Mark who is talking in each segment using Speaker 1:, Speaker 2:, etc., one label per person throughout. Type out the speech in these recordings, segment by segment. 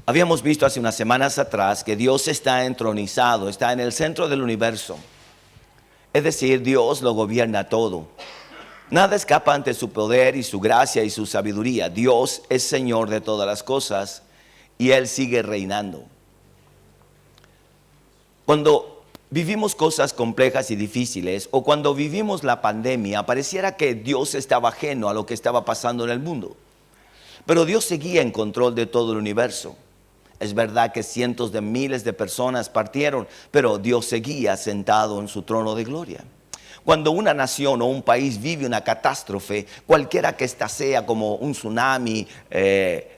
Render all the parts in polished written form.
Speaker 1: Habíamos visto hace unas semanas atrás que Dios está entronizado, está en el centro del universo. Es decir, Dios lo gobierna todo. Nada escapa ante su poder y su gracia y su sabiduría. Dios es Señor de todas las cosas y Él sigue reinando. Cuando vivimos cosas complejas y difíciles, o cuando vivimos la pandemia, pareciera que Dios estaba ajeno a lo que estaba pasando en el mundo. Pero Dios seguía en control de todo el universo. Es verdad que cientos de miles de personas partieron, pero Dios seguía sentado en su trono de gloria. Cuando una nación o un país vive una catástrofe, cualquiera que ésta sea, como un tsunami,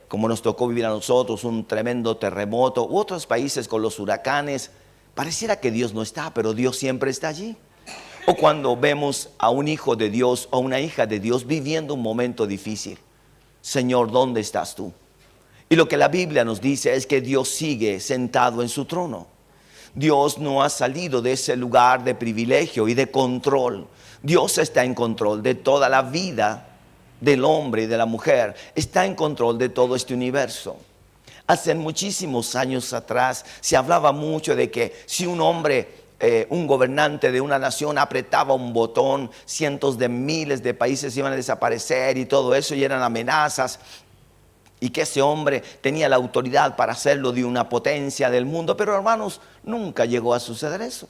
Speaker 1: como nos tocó vivir a nosotros, un tremendo terremoto, u otros países con los huracanes, pareciera que Dios no está, pero Dios siempre está allí. O cuando vemos a un hijo de Dios o una hija de Dios viviendo un momento difícil. Señor, ¿dónde estás tú? Y lo que la Biblia nos dice es que Dios sigue sentado en su trono. Dios no ha salido de ese lugar de privilegio y de control. Dios está en control de toda la vida del hombre y de la mujer. Está en control de todo este universo. Hace muchísimos años atrás se hablaba mucho de que si un hombre, un gobernante de una nación apretaba un botón, cientos de miles de países iban a desaparecer y todo eso, y eran amenazas. Y que ese hombre tenía la autoridad para hacerlo de una potencia del mundo. Pero hermanos, nunca llegó a suceder eso.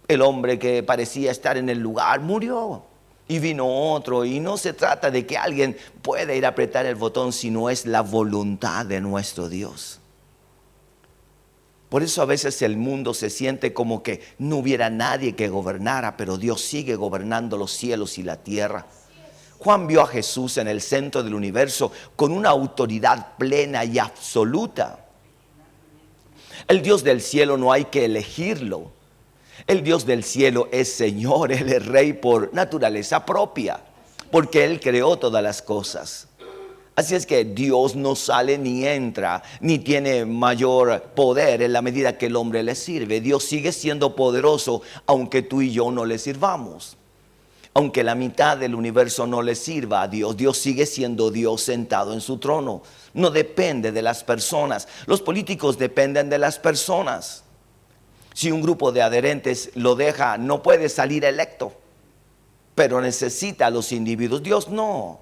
Speaker 1: El hombre que parecía estar en el lugar murió. Y vino otro. Y no se trata de que alguien pueda ir a apretar el botón, sino es la voluntad de nuestro Dios. Por eso a veces el mundo se siente como que no hubiera nadie que gobernara, pero Dios sigue gobernando los cielos y la tierra. Juan vio a Jesús en el centro del universo con una autoridad plena y absoluta. El Dios del cielo no hay que elegirlo. El Dios del cielo es Señor, Él es Rey por naturaleza propia, porque Él creó todas las cosas. Así es que Dios no sale ni entra, ni tiene mayor poder en la medida que el hombre le sirve. Dios sigue siendo poderoso, aunque tú y yo no le sirvamos. Aunque la mitad del universo no le sirva a Dios, Dios sigue siendo Dios sentado en su trono. No depende de las personas. Los políticos dependen de las personas. Si un grupo de adherentes lo deja, no puede salir electo, pero necesita a los individuos. Dios no.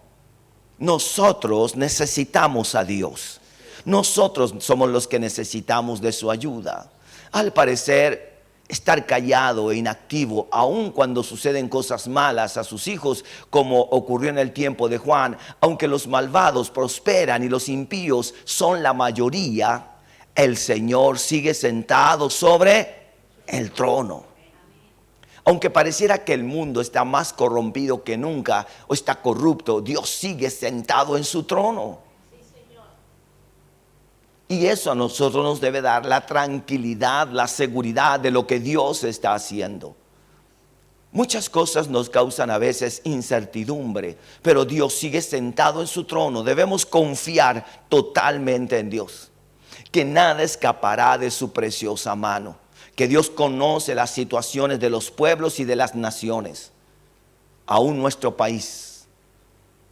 Speaker 1: Nosotros necesitamos a Dios. Nosotros somos los que necesitamos de su ayuda. Al parecer, estar callado e inactivo, aun cuando suceden cosas malas a sus hijos, como ocurrió en el tiempo de Juan, aunque los malvados prosperan y los impíos son la mayoría, el Señor sigue sentado sobre el trono. Aunque pareciera que el mundo está más corrompido que nunca o está corrupto, Dios sigue sentado en su trono. Y eso a nosotros nos debe dar la tranquilidad, la seguridad de lo que Dios está haciendo. Muchas cosas nos causan a veces incertidumbre, pero Dios sigue sentado en su trono. Debemos confiar totalmente en Dios, que nada escapará de su preciosa mano, que Dios conoce las situaciones de los pueblos y de las naciones. Aún nuestro país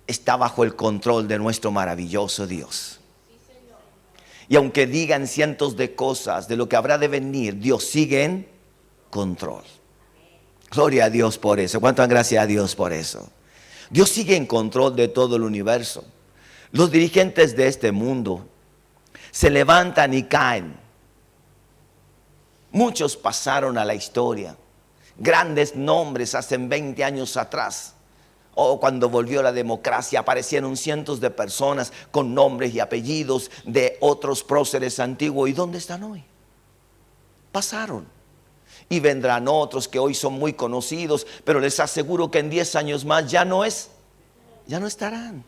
Speaker 1: está bajo el control de nuestro maravilloso Dios. Y aunque digan cientos de cosas de lo que habrá de venir, Dios sigue en control. Gloria a Dios por eso. ¿Cuánto dan gracias a Dios por eso? Dios sigue en control de todo el universo. Los dirigentes de este mundo se levantan y caen. Muchos pasaron a la historia. Grandes nombres hace 20 años atrás. O cuando volvió la democracia, aparecieron cientos de personas con nombres y apellidos de otros próceres antiguos. ¿Y dónde están hoy? Pasaron. Y vendrán otros que hoy son muy conocidos, pero les aseguro que en 10 años más ya no estarán.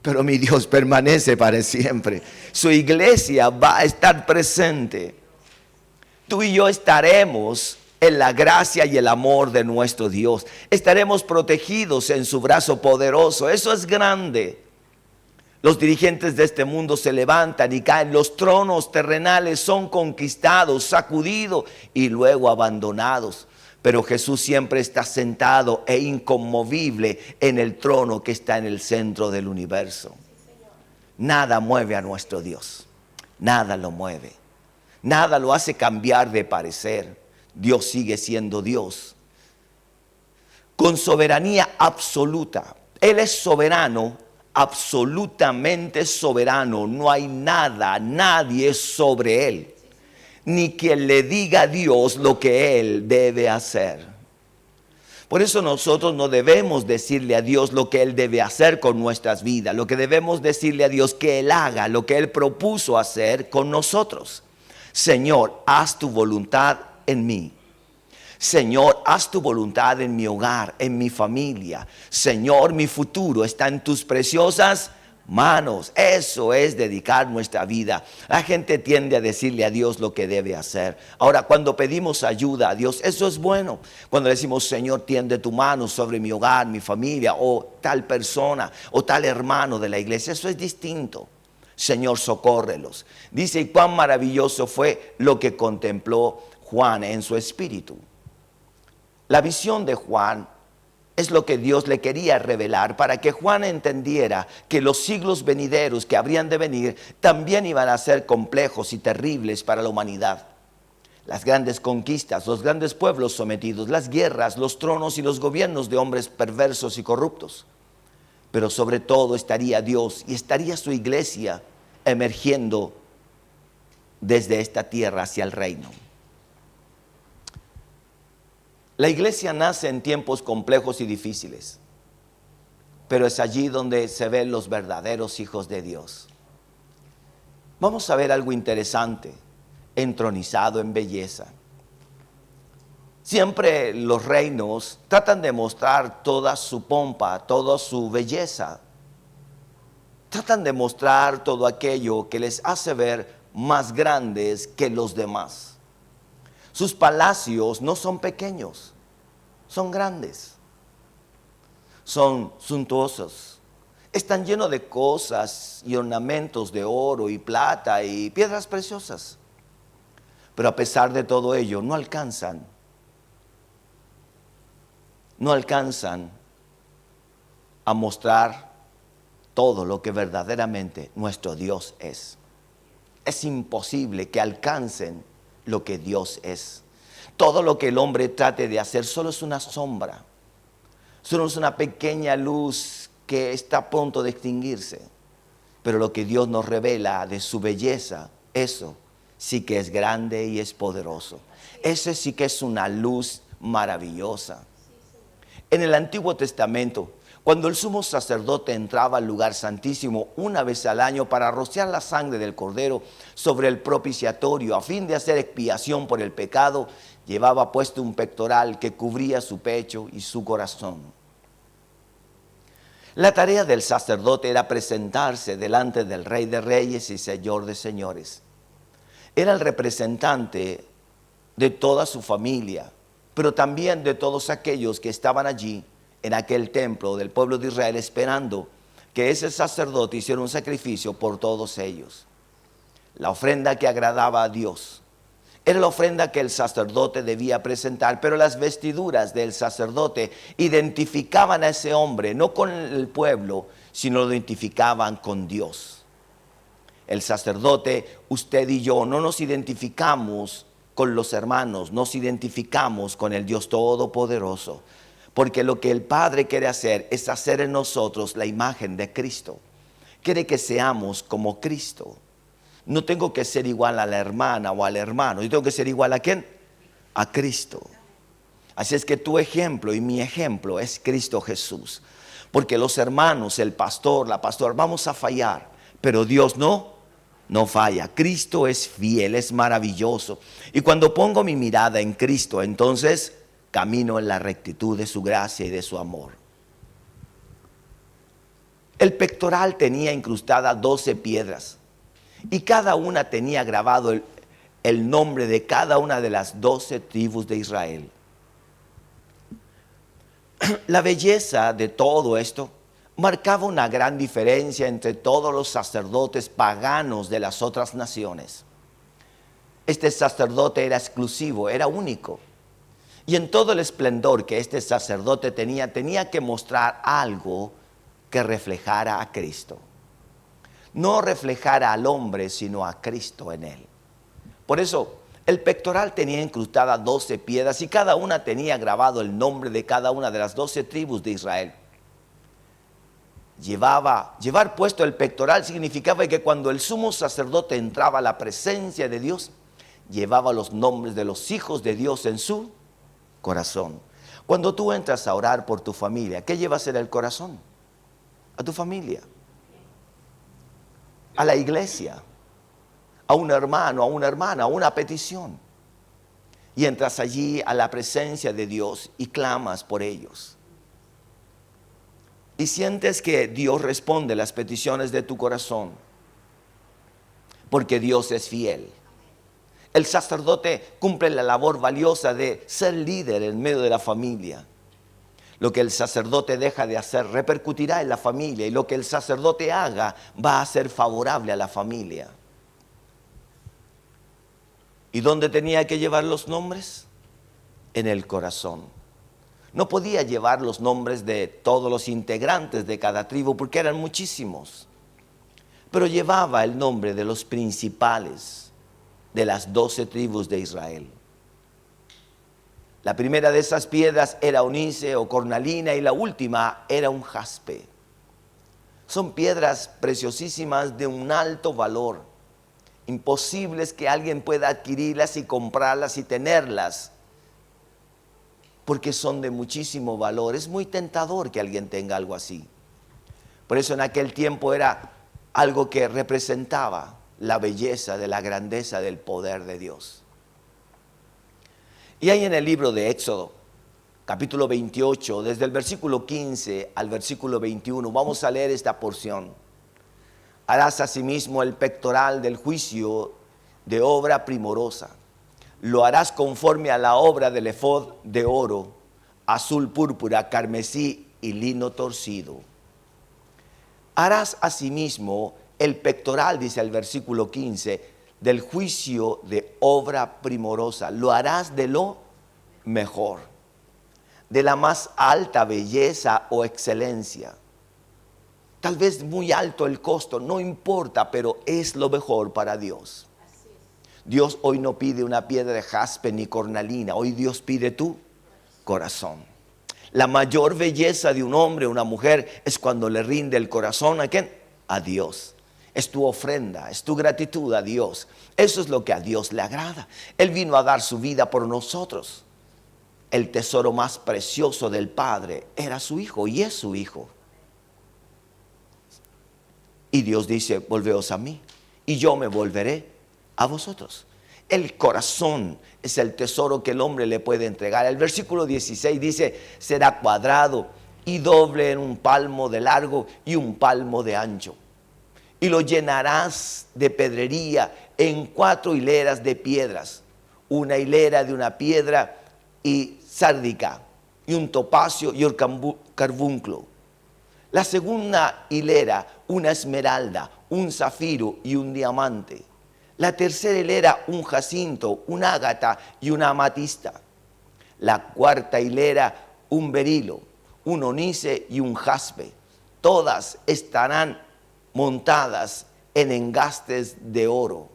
Speaker 1: Pero mi Dios permanece para siempre. Su iglesia va a estar presente. Tú y yo estaremos en la gracia y el amor de nuestro Dios. Estaremos protegidos en su brazo poderoso. Eso es grande. Los dirigentes de este mundo se levantan y caen. Los tronos terrenales son conquistados, sacudidos y luego abandonados. Pero Jesús siempre está sentado e inconmovible en el trono que está en el centro del universo. Nada mueve a nuestro Dios. nada lo mueve, nada lo hace cambiar de parecer. Dios sigue siendo Dios, con soberanía absoluta. Él es soberano, absolutamente soberano. No hay nada, nadie sobre Él, ni quien le diga a Dios lo que Él debe hacer. Por eso nosotros no debemos decirle a Dios lo que Él debe hacer con nuestras vidas. Lo que debemos decirle a Dios que Él haga lo que Él propuso hacer con nosotros. Señor, haz tu voluntad en mí. Señor, haz tu voluntad en mi hogar, en mi familia. Señor, mi futuro está en tus preciosas manos. Eso es dedicar nuestra vida. La gente tiende a decirle a Dios lo que debe hacer. Ahora, cuando pedimos ayuda a Dios, eso es bueno. Cuando decimos, Señor, tiende tu mano sobre mi hogar, mi familia, o tal persona, o tal hermano de la iglesia, eso es distinto. Señor, socórrelos. Dice, y cuán maravilloso fue lo que contempló Juan en su espíritu. La visión de Juan es lo que Dios le quería revelar para que Juan entendiera que los siglos venideros que habrían de venir también iban a ser complejos y terribles para la humanidad. Las grandes conquistas, los grandes pueblos sometidos, las guerras, los tronos y los gobiernos de hombres perversos y corruptos. Pero sobre todo estaría Dios y estaría su iglesia emergiendo desde esta tierra hacia el reino. La iglesia nace en tiempos complejos y difíciles, pero es allí donde se ven los verdaderos hijos de Dios. Vamos a ver algo interesante, entronizado en belleza. Siempre los reinos tratan de mostrar toda su pompa, toda su belleza. Tratan de mostrar todo aquello que les hace ver más grandes que los demás. Sus palacios no son pequeños, son grandes, son suntuosos, están llenos de cosas y ornamentos de oro y plata y piedras preciosas. Pero a pesar de todo ello, no alcanzan a mostrar todo lo que verdaderamente nuestro Dios es. Es imposible que alcancen lo que Dios es. Todo lo que el hombre trate de hacer solo es una sombra, solo es una pequeña luz que está a punto de extinguirse. Pero lo que Dios nos revela de su belleza, eso sí que es grande y es poderoso. Ese sí que es una luz maravillosa. En el Antiguo Testamento, cuando el sumo sacerdote entraba al lugar santísimo una vez al año para rociar la sangre del cordero sobre el propiciatorio a fin de hacer expiación por el pecado, llevaba puesto un pectoral que cubría su pecho y su corazón. La tarea del sacerdote era presentarse delante del Rey de Reyes y Señor de Señores. Era el representante de toda su familia, pero también de todos aquellos que estaban allí en aquel templo del pueblo de Israel, esperando que ese sacerdote hiciera un sacrificio por todos ellos. La ofrenda que agradaba a Dios era la ofrenda que el sacerdote debía presentar, pero las vestiduras del sacerdote identificaban a ese hombre, no con el pueblo, sino lo identificaban con Dios. El sacerdote, usted y yo, no nos identificamos con los hermanos, nos identificamos con el Dios Todopoderoso. Porque lo que el Padre quiere hacer es hacer en nosotros la imagen de Cristo. Quiere que seamos como Cristo. No tengo que ser igual a la hermana o al hermano. Yo tengo que ser igual ¿a quién? A Cristo. Así es que tu ejemplo y mi ejemplo es Cristo Jesús. Porque los hermanos, el pastor, la pastora, vamos a fallar. Pero Dios no falla. Cristo es fiel, es maravilloso. Y cuando pongo mi mirada en Cristo, entonces camino en la rectitud de su gracia y de su amor. El pectoral tenía incrustadas 12 piedras y cada una tenía grabado el nombre de cada una de las 12 tribus de Israel. La belleza de todo esto marcaba una gran diferencia entre todos los sacerdotes paganos de las otras naciones. Este sacerdote era exclusivo, era único. Y en todo el esplendor que este sacerdote tenía que mostrar algo que reflejara a Cristo. no reflejara al hombre, sino a Cristo en él. Por eso, el pectoral tenía incrustadas 12 piedras y cada una tenía grabado el nombre de cada una de las 12 tribus de Israel. Llevar puesto el pectoral significaba que cuando el sumo sacerdote entraba a la presencia de Dios, llevaba los nombres de los hijos de Dios en su corazón. Cuando tú entras a orar por tu familia, ¿qué llevas en el corazón? A tu familia, a la iglesia, a un hermano, a una hermana, a una petición. Y entras allí a la presencia de Dios y clamas por ellos. Y sientes que Dios responde las peticiones de tu corazón, porque Dios es fiel. El sacerdote cumple la labor valiosa de ser líder en medio de la familia. Lo que el sacerdote deja de hacer repercutirá en la familia, y lo que el sacerdote haga va a ser favorable a la familia. ¿Y dónde tenía que llevar los nombres? En el corazón. No podía llevar los nombres de todos los integrantes de cada tribu porque eran muchísimos, pero llevaba el nombre de los principales de las 12 tribus de Israel. La primera de esas piedras era onice o cornalina y la última era un jaspe. Son piedras preciosísimas de un alto valor, imposibles que alguien pueda adquirirlas y comprarlas y tenerlas, porque son de muchísimo valor. Es muy tentador que alguien tenga algo así. Por eso en aquel tiempo era algo que representaba la belleza de la grandeza del poder de Dios. Y ahí en el libro de Éxodo, capítulo 28, desde el versículo 15 al versículo 21, vamos a leer esta porción. Harás asimismo el pectoral del juicio de obra primorosa. Lo harás conforme a la obra del efod de oro, azul, púrpura, carmesí y lino torcido. Harás asimismo el pectoral, dice el versículo 15, del juicio de obra primorosa. Lo harás de lo mejor, de la más alta belleza o excelencia. Tal vez muy alto el costo, no importa, pero es lo mejor para Dios. Dios hoy no pide una piedra de jaspe ni cornalina, hoy Dios pide tu corazón. La mayor belleza de un hombre o una mujer es cuando le rinde el corazón ¿a quién? A Dios. Es tu ofrenda, es tu gratitud a Dios. Eso es lo que a Dios le agrada. Él vino a dar su vida por nosotros. El tesoro más precioso del Padre era su Hijo y es su Hijo. Y Dios dice, volveos a mí y yo me volveré a vosotros. El corazón es el tesoro que el hombre le puede entregar. El versículo 16 dice, será cuadrado y doble en un palmo de largo y un palmo de ancho. Y lo llenarás de pedrería en 4 hileras de piedras. Una hilera de una piedra y sárdica, y un topacio y un carbunclo. La segunda hilera, una esmeralda, un zafiro y un diamante. La tercera hilera, un jacinto, un ágata y una amatista. La cuarta hilera, un berilo, un onice y un jaspe. Todas estarán montadas en engastes de oro.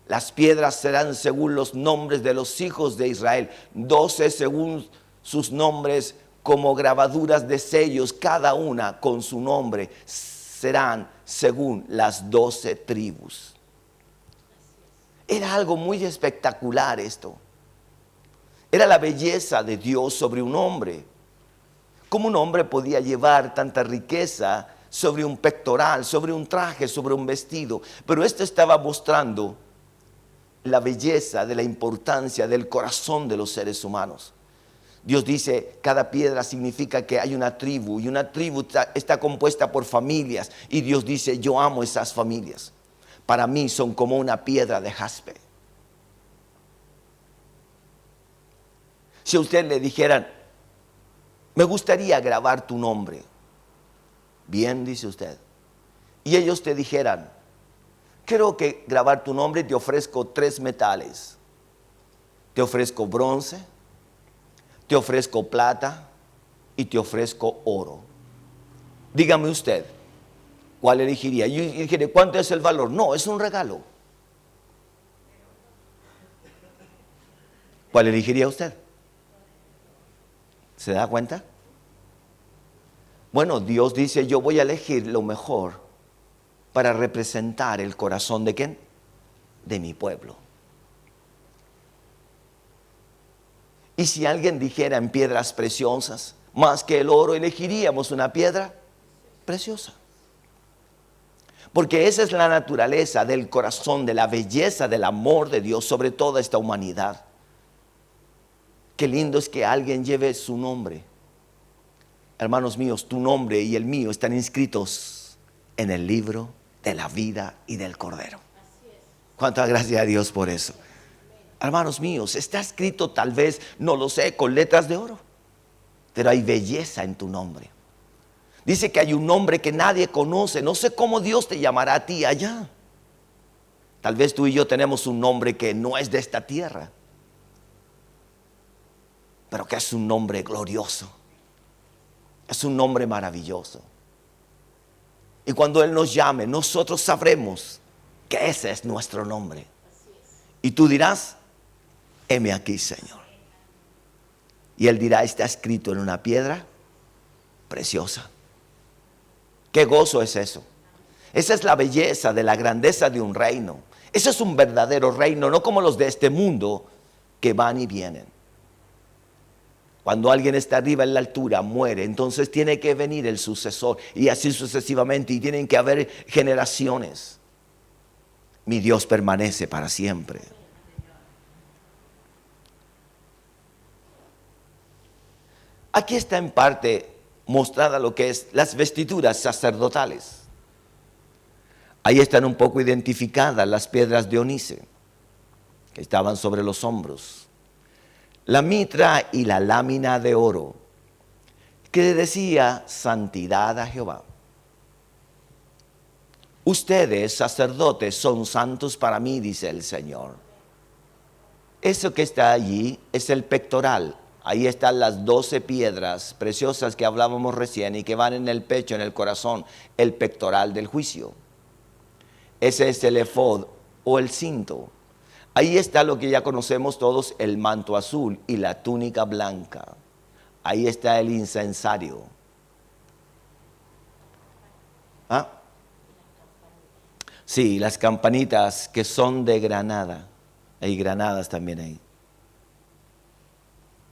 Speaker 1: Las piedras serán según los nombres de los hijos de Israel, 12 según sus nombres, como grabaduras de sellos, cada una con su nombre, serán según las 12 tribus. Era algo muy espectacular esto. Era la belleza de Dios sobre un hombre. ¿Cómo un hombre podía llevar tanta riqueza sobre un pectoral, sobre un traje, sobre un vestido? Pero esto estaba mostrando la belleza de la importancia del corazón de los seres humanos. Dios dice, cada piedra significa que hay una tribu, y una tribu está compuesta por familias, y Dios dice, yo amo esas familias. Para mí son como una piedra de jaspe. Si a usted le dijeran, me gustaría grabar tu nombre. Bien, dice usted. Y ellos te dijeran, quiero que grabar tu nombre, te ofrezco 3 metales. Te ofrezco bronce, te ofrezco plata y te ofrezco oro. Dígame usted, ¿Cuál elegiría? Yo dije, ¿cuánto es el valor? No, es un regalo. ¿Cuál elegiría usted? ¿Se da cuenta? Bueno, Dios dice, yo voy a elegir lo mejor para representar el corazón ¿de quién? De mi pueblo. Y si alguien dijera en piedras preciosas, más que el oro, elegiríamos una piedra preciosa. Porque esa es la naturaleza del corazón, de la belleza, del amor de Dios sobre toda esta humanidad. Qué lindo es que alguien lleve su nombre. Hermanos míos, tu nombre y el mío están inscritos en el libro de la vida y del Cordero. Cuánta gracia a Dios por eso. Hermanos míos, está escrito tal vez, no lo sé, con letras de oro, pero hay belleza en tu nombre. Dice que hay un nombre que nadie conoce. No sé cómo Dios te llamará a ti allá. Tal vez tú y yo tenemos un nombre que no es de esta tierra, pero que es un nombre glorioso. Es un nombre maravilloso. Y cuando Él nos llame, nosotros sabremos que ese es nuestro nombre. Y tú dirás, heme aquí, Señor. Y Él dirá, está escrito en una piedra preciosa. Qué gozo es eso. Esa es la belleza de la grandeza de un reino. Ese es un verdadero reino, no como los de este mundo que van y vienen. Cuando alguien está arriba en la altura, muere, entonces tiene que venir el sucesor y así sucesivamente, y tienen que haber generaciones. Mi Dios permanece para siempre. Aquí está en parte mostrada lo que es las vestiduras sacerdotales. Ahí están un poco identificadas las piedras de onice que estaban sobre los hombros, la mitra y la lámina de oro que decía santidad a Jehová. Ustedes, sacerdotes, son santos para mí, dice el Señor. Eso que está allí es el pectoral. Ahí están las 12 piedras preciosas que hablábamos recién y que van en el pecho, en el corazón, el pectoral del juicio. Ese es el efod o el cinto. Ahí está lo que ya conocemos todos, el manto azul y la túnica blanca. Ahí está el incensario. ¿Ah? Sí, las campanitas que son de granada. Hay granadas también ahí.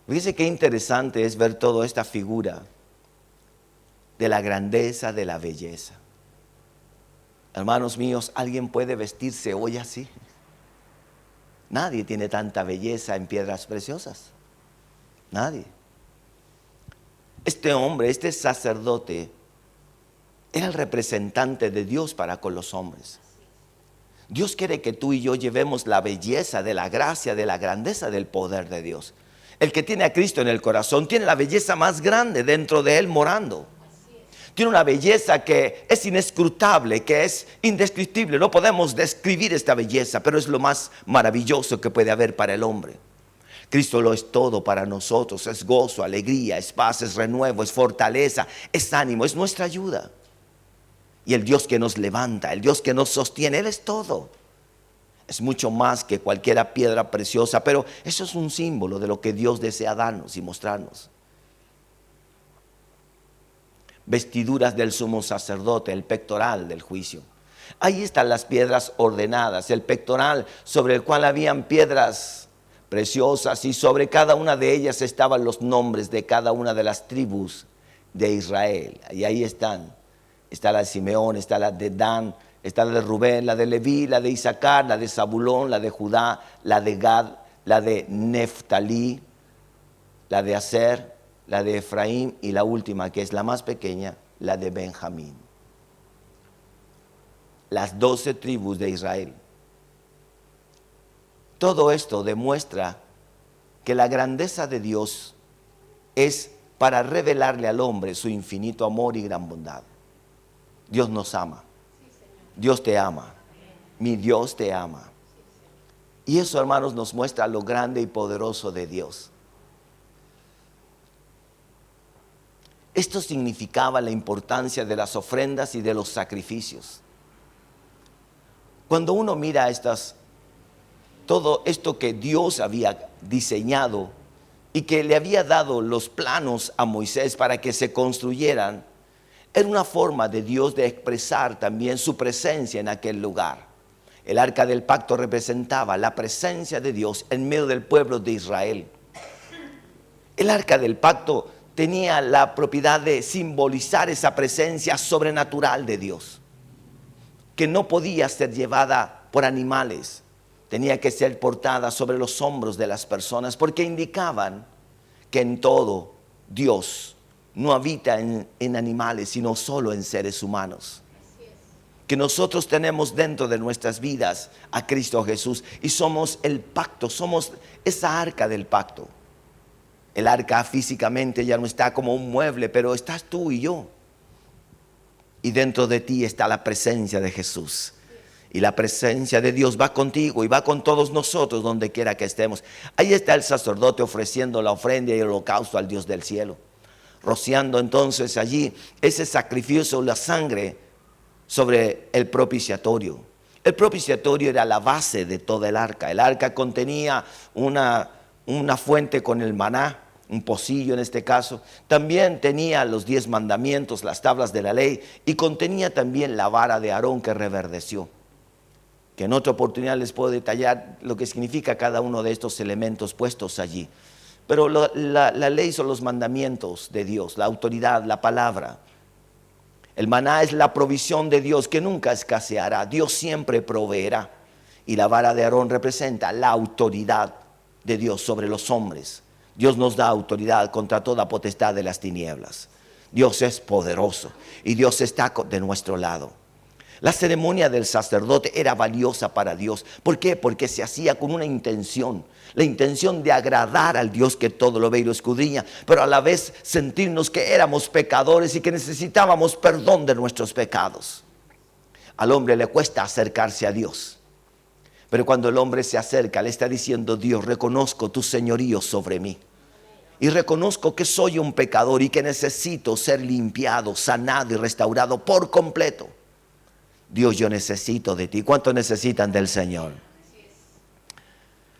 Speaker 1: Fíjese qué interesante es ver toda esta figura de la grandeza, de la belleza. Hermanos míos, ¿alguien puede vestirse hoy así? Nadie tiene tanta belleza en piedras preciosas. Nadie. Este hombre, este sacerdote, era el representante de Dios para con los hombres. Dios quiere que tú y yo llevemos la belleza de la gracia, de la grandeza del poder de Dios. El que tiene a Cristo en el corazón tiene la belleza más grande dentro de él morando. Tiene una belleza que es inescrutable, que es indescriptible. No podemos describir esta belleza, pero es lo más maravilloso que puede haber para el hombre. Cristo lo es todo para nosotros. Es gozo, alegría, es paz, es renuevo, es fortaleza, es ánimo, es nuestra ayuda. Y el Dios que nos levanta, el Dios que nos sostiene, Él es todo. Es mucho más que cualquier piedra preciosa, pero eso es un símbolo de lo que Dios desea darnos y mostrarnos. Vestiduras del sumo sacerdote, el pectoral del juicio. Ahí están las piedras ordenadas, el pectoral sobre el cual habían piedras preciosas y sobre cada una de ellas estaban los nombres de cada una de las tribus de Israel. Y ahí están. Está la de Simeón, está la de Dan, está la de Rubén, la de Leví, la de Isaacar, la de Zabulón, la de Judá, la de Gad, la de Neftalí, la de Aser, la de Efraín y la última, que es la más pequeña, la de Benjamín. Las 12 tribus de Israel. Todo esto demuestra que la grandeza de Dios es para revelarle al hombre su infinito amor y gran bondad. Dios nos ama. Dios te ama. Mi Dios te ama. Y eso, hermanos, nos muestra lo grande y poderoso de Dios. Esto significaba la importancia de las ofrendas y de los sacrificios. Cuando uno mira todo esto que Dios había diseñado y que le había dado los planos a Moisés para que se construyeran, era una forma de Dios de expresar también su presencia en aquel lugar. El arca del pacto representaba la presencia de Dios en medio del pueblo de Israel. El arca del pacto tenía la propiedad de simbolizar esa presencia sobrenatural de Dios, que no podía ser llevada por animales, tenía que ser portada sobre los hombros de las personas, porque indicaban que en todo Dios no habita en animales, sino solo en seres humanos. Que nosotros tenemos dentro de nuestras vidas a Cristo Jesús y somos el pacto, somos esa arca del pacto. El arca físicamente ya no está como un mueble, pero estás tú y yo. Y dentro de ti está la presencia de Jesús. Y la presencia de Dios va contigo y va con todos nosotros donde quiera que estemos. Ahí está el sacerdote ofreciendo la ofrenda y el holocausto al Dios del cielo. Rociando entonces allí ese sacrificio, la sangre, sobre el propiciatorio. El propiciatorio era la base de toda el arca. El arca contenía una fuente con el maná, un pocillo en este caso. También tenía los 10 mandamientos, las tablas de la ley, y contenía también la vara de Aarón que reverdeció. Que en otra oportunidad les puedo detallar lo que significa cada uno de estos elementos puestos allí. Pero la ley son los mandamientos de Dios, la autoridad, la palabra. El maná es la provisión de Dios que nunca escaseará. Dios siempre proveerá. Y la vara de Aarón representa la autoridad de Dios sobre los hombres. Dios nos da autoridad contra toda potestad de las tinieblas. Dios es poderoso y Dios está de nuestro lado. La ceremonia del sacerdote era valiosa para Dios. ¿Por qué? Porque se hacía con una intención. La intención de agradar al Dios que todo lo ve y lo escudriña, pero a la vez sentirnos que éramos pecadores y que necesitábamos perdón de nuestros pecados. Al hombre le cuesta acercarse a Dios, pero cuando el hombre se acerca, le está diciendo: Dios, reconozco tu señorío sobre mí. Y reconozco que soy un pecador y que necesito ser limpiado, sanado y restaurado por completo. Dios, yo necesito de ti. ¿Cuánto necesitan del Señor?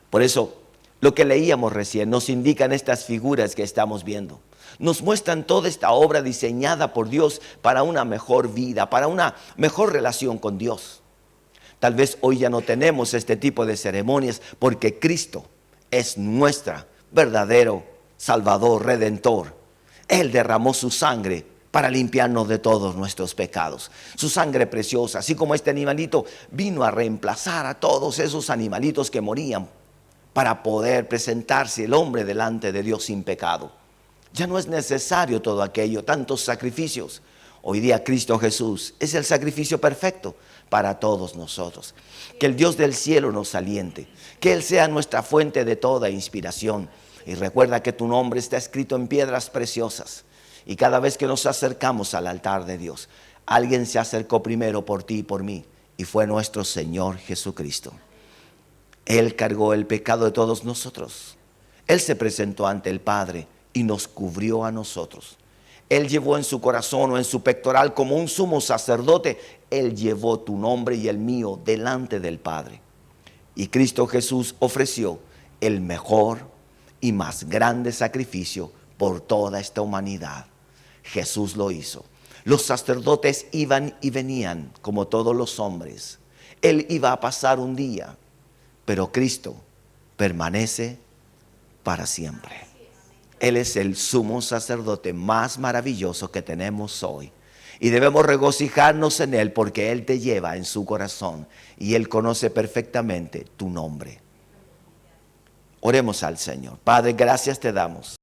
Speaker 1: Por eso, lo que leíamos recién nos indican estas figuras que estamos viendo. Nos muestran toda esta obra diseñada por Dios para una mejor vida, para una mejor relación con Dios. Tal vez hoy ya no tenemos este tipo de ceremonias porque Cristo es nuestro verdadero Salvador, Redentor. Él derramó su sangre para limpiarnos de todos nuestros pecados. Su sangre preciosa, así como este animalito vino a reemplazar a todos esos animalitos que morían para poder presentarse el hombre delante de Dios sin pecado. Ya no es necesario todo aquello, tantos sacrificios. Hoy día Cristo Jesús es el sacrificio perfecto para todos nosotros. Que el Dios del cielo nos aliente, que Él sea nuestra fuente de toda inspiración. Y recuerda que tu nombre está escrito en piedras preciosas. Y cada vez que nos acercamos al altar de Dios, alguien se acercó primero por ti y por mí, y fue nuestro Señor Jesucristo. Él cargó el pecado de todos nosotros. Él se presentó ante el Padre y nos cubrió a nosotros. Él llevó en su corazón o en su pectoral como un sumo sacerdote. Él llevó tu nombre y el mío delante del Padre. Y Cristo Jesús ofreció el mejor y más grande sacrificio por toda esta humanidad. Jesús lo hizo. Los sacerdotes iban y venían como todos los hombres. Él iba a pasar un día, pero Cristo permanece para siempre. Él es el sumo sacerdote más maravilloso que tenemos hoy. Y debemos regocijarnos en Él porque Él te lleva en su corazón y Él conoce perfectamente tu nombre. Oremos al Señor. Padre, gracias te damos.